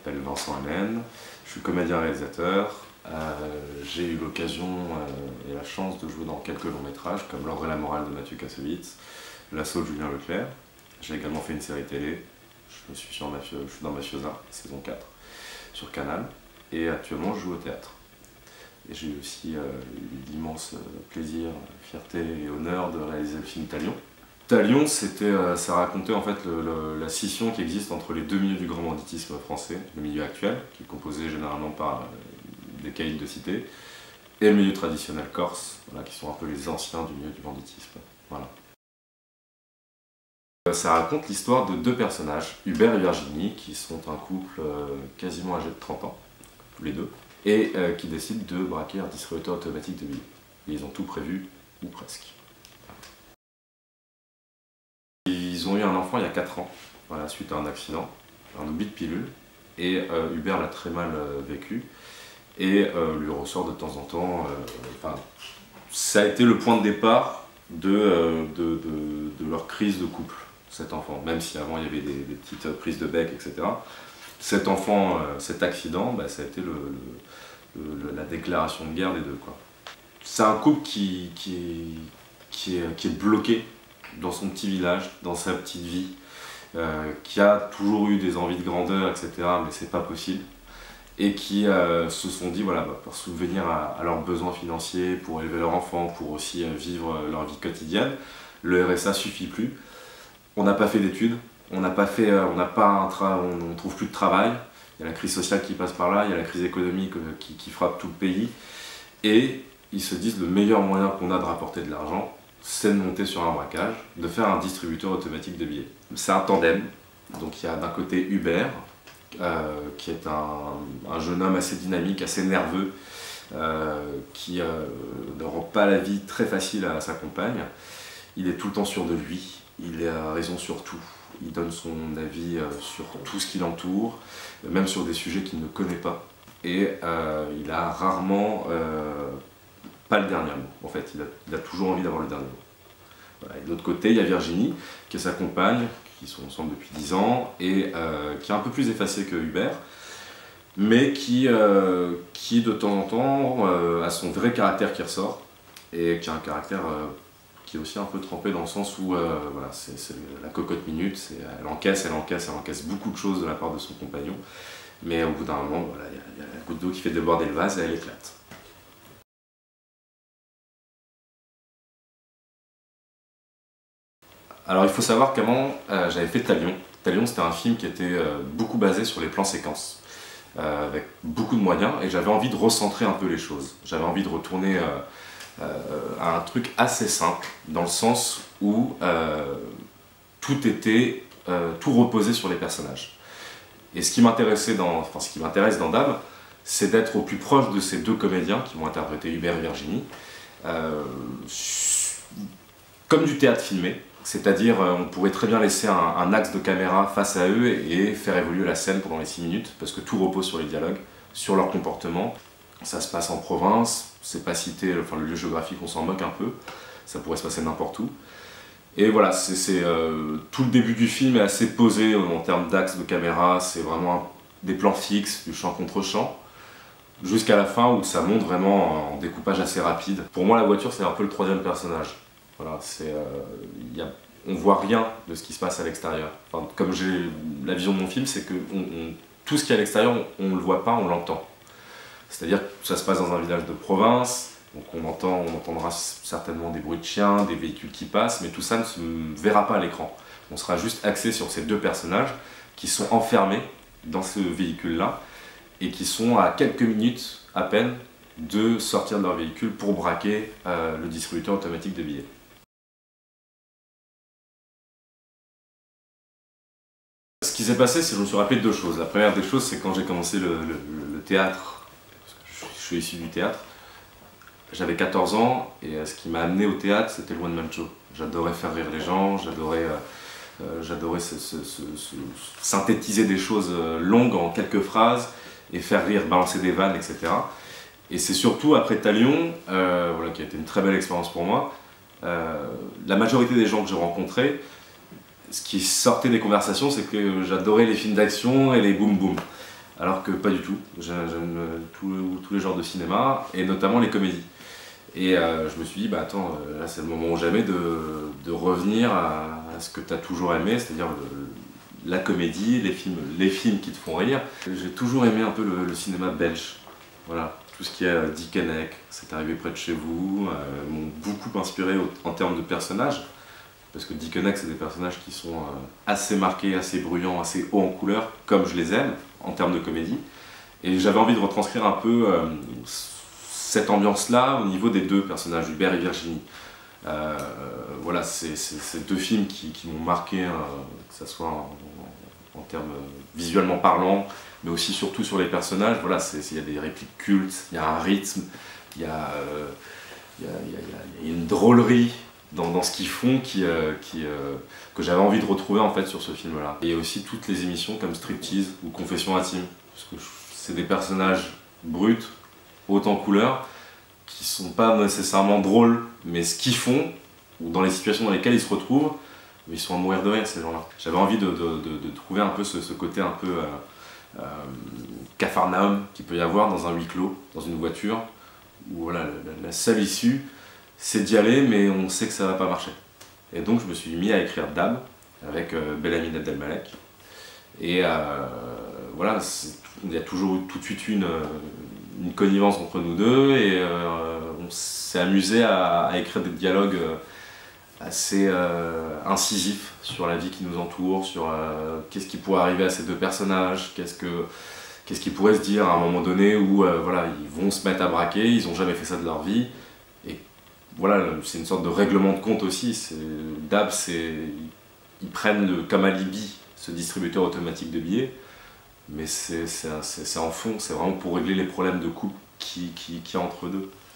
Je m'appelle Vincent Allen, je suis comédien-réalisateur. J'ai eu l'occasion et la chance de jouer dans quelques longs métrages comme L'Ordre et la morale de Mathieu Kassovitz, L'assaut de Julien Leclerc. J'ai également fait une série télé, je suis dans Mafiosa, saison 4, sur Canal. Et actuellement je joue au théâtre. Et j'ai eu aussi l'immense plaisir, fierté et honneur de réaliser le film Talion. Talion, ça racontait en fait la scission qui existe entre les deux milieux du grand banditisme français, le milieu actuel, qui est composé généralement par des caïds de cité, et le milieu traditionnel corse, voilà, qui sont un peu les anciens du milieu du banditisme. Voilà. Ça raconte l'histoire de deux personnages, Hubert et Virginie, qui sont un couple quasiment âgé de 30 ans, tous les deux, et qui décident de braquer un distributeur automatique de billets. Et ils ont tout prévu, ou presque. Ils ont eu un enfant il y a 4 ans, voilà, suite à un accident, un oubli de pilule, et Hubert l'a très mal vécu, et lui ressort de temps en temps, ça a été le point de départ de leur crise de couple, cet enfant, même si avant il y avait des petites prises de bec, etc. Cet enfant, cet accident, ça a été la déclaration de guerre des deux, quoi. C'est un couple qui est bloqué dans son petit village, dans sa petite vie, qui a toujours eu des envies de grandeur, etc., mais c'est pas possible, et qui se sont dit, voilà, pour subvenir à leurs besoins financiers, pour élever leur enfant, pour aussi vivre leur vie quotidienne, le RSA suffit plus. On n'a pas fait d'études, on ne trouve plus de travail, il y a la crise sociale qui passe par là, il y a la crise économique qui frappe tout le pays, et ils se disent le meilleur moyen qu'on a de rapporter de l'argent, c'est de monter sur un braquage, de faire un distributeur automatique de billets. C'est un tandem, donc il y a d'un côté Hubert, qui est un jeune homme assez dynamique, assez nerveux, qui ne rend pas la vie très facile à sa compagne. Il est tout le temps sûr de lui, il a raison sur tout, il donne son avis sur tout ce qui l'entoure, même sur des sujets qu'il ne connaît pas. Et il a rarement pas le dernier mot, en fait, il a toujours envie d'avoir le dernier mot. Voilà. Et de l'autre côté, il y a Virginie, qui est sa compagne, qui sont ensemble depuis 10 ans, et qui est un peu plus effacée que Hubert, mais qui de temps en temps a son vrai caractère qui ressort, et qui a un caractère qui est aussi un peu trempé dans le sens où voilà, c'est la cocotte minute, elle encaisse beaucoup de choses de la part de son compagnon, mais au bout d'un moment, voilà, il y a la goutte d'eau qui fait déborder le vase et elle éclate. Alors il faut savoir qu'avant j'avais fait Talion. Talion, c'était un film qui était beaucoup basé sur les plans séquences, avec beaucoup de moyens, et j'avais envie de recentrer un peu les choses. J'avais envie de retourner à un truc assez simple, dans le sens où tout reposait sur les personnages. Et ce qui m'intéresse dans Dame, c'est d'être au plus proche de ces deux comédiens qui vont interpréter Hubert et Virginie, comme du théâtre filmé. C'est-à-dire, on pourrait très bien laisser un axe de caméra face à eux et faire évoluer la scène pendant les 6 minutes, parce que tout repose sur les dialogues, sur leur comportement. Ça se passe en province, c'est pas cité, le lieu géographique, on s'en moque un peu, ça pourrait se passer n'importe où. Et voilà, tout le début du film est assez posé en termes d'axe de caméra, c'est vraiment des plans fixes, du champ contre champ, jusqu'à la fin où ça monte vraiment en découpage assez rapide. Pour moi, la voiture, c'est un peu le troisième personnage. Voilà, on voit rien de ce qui se passe à l'extérieur. Enfin, comme j'ai la vision de mon film, c'est que tout ce qui est à l'extérieur, on ne le voit pas, on l'entend. C'est-à-dire que ça se passe dans un village de province, donc on entendra certainement des bruits de chiens, des véhicules qui passent, mais tout ça ne se verra pas à l'écran. On sera juste axé sur ces deux personnages qui sont enfermés dans ce véhicule-là et qui sont à quelques minutes à peine de sortir de leur véhicule pour braquer le distributeur automatique de billets. Ce qui s'est passé, c'est que je me suis rappelé de deux choses. La première des choses, c'est quand j'ai commencé le théâtre, parce que je suis issu du théâtre, j'avais 14 ans, et ce qui m'a amené au théâtre, c'était le one-man show. J'adorais faire rire les gens, j'adorais synthétiser des choses longues en quelques phrases, et faire rire, balancer des vannes, etc. Et c'est surtout après Talion, voilà, qui a été une très belle expérience pour moi, la majorité des gens que j'ai rencontrés, ce qui sortait des conversations, c'est que j'adorais les films d'action et les boom boom. alors que pas du tout. J'aime tous les genres de cinéma, et notamment les comédies. Et je me suis dit, bah attends, là c'est le moment ou jamais de revenir à ce que tu as toujours aimé, c'est-à-dire la comédie, les films qui te font rire. J'ai toujours aimé un peu le cinéma belge. Voilà, tout ce qui est Dickeneck, C'est arrivé près de chez vous, m'ont beaucoup inspiré en termes de personnages. Parce que Dickeneck, c'est des personnages qui sont assez marqués, assez bruyants, assez hauts en couleur, comme je les aime, en termes de comédie. Et j'avais envie de retranscrire un peu cette ambiance-là au niveau des deux personnages, Hubert et Virginie. Voilà, c'est deux films qui m'ont marqué, que ce soit en termes visuellement parlant, mais aussi surtout sur les personnages. Voilà, il y a des répliques cultes, il y a un rythme, il y a, il y a une drôlerie dans ce qu'ils font que j'avais envie de retrouver en fait sur ce film-là. Et il y a aussi toutes les émissions comme Striptease ou Confession intime, parce que c'est des personnages bruts, hauts en couleur, qui sont pas nécessairement drôles, mais ce qu'ils font, ou dans les situations dans lesquelles ils se retrouvent, ils sont à mourir de rire ces gens-là. J'avais envie de trouver un peu ce côté un peu Capharnaüm qu'il peut y avoir dans un huis clos, dans une voiture, où voilà, la seule issue, c'est d'y aller, mais on sait que ça va pas marcher. Et donc je me suis mis à écrire Dab avec Belhamid Abdelmalek. Et voilà, il y a toujours eu tout de suite une connivence entre nous deux, et on s'est amusé à écrire des dialogues assez incisifs sur la vie qui nous entoure, sur qu'est-ce qui pourrait arriver à ces deux personnages, qu'est-ce qu'ils pourraient se dire à un moment donné où voilà, ils vont se mettre à braquer, ils n'ont jamais fait ça de leur vie. Et voilà, c'est une sorte de règlement de compte aussi. Dab, ils prennent comme alibi ce distributeur automatique de billets, mais c'est en fond, c'est vraiment pour régler les problèmes de couple qu'il y a entre eux deux.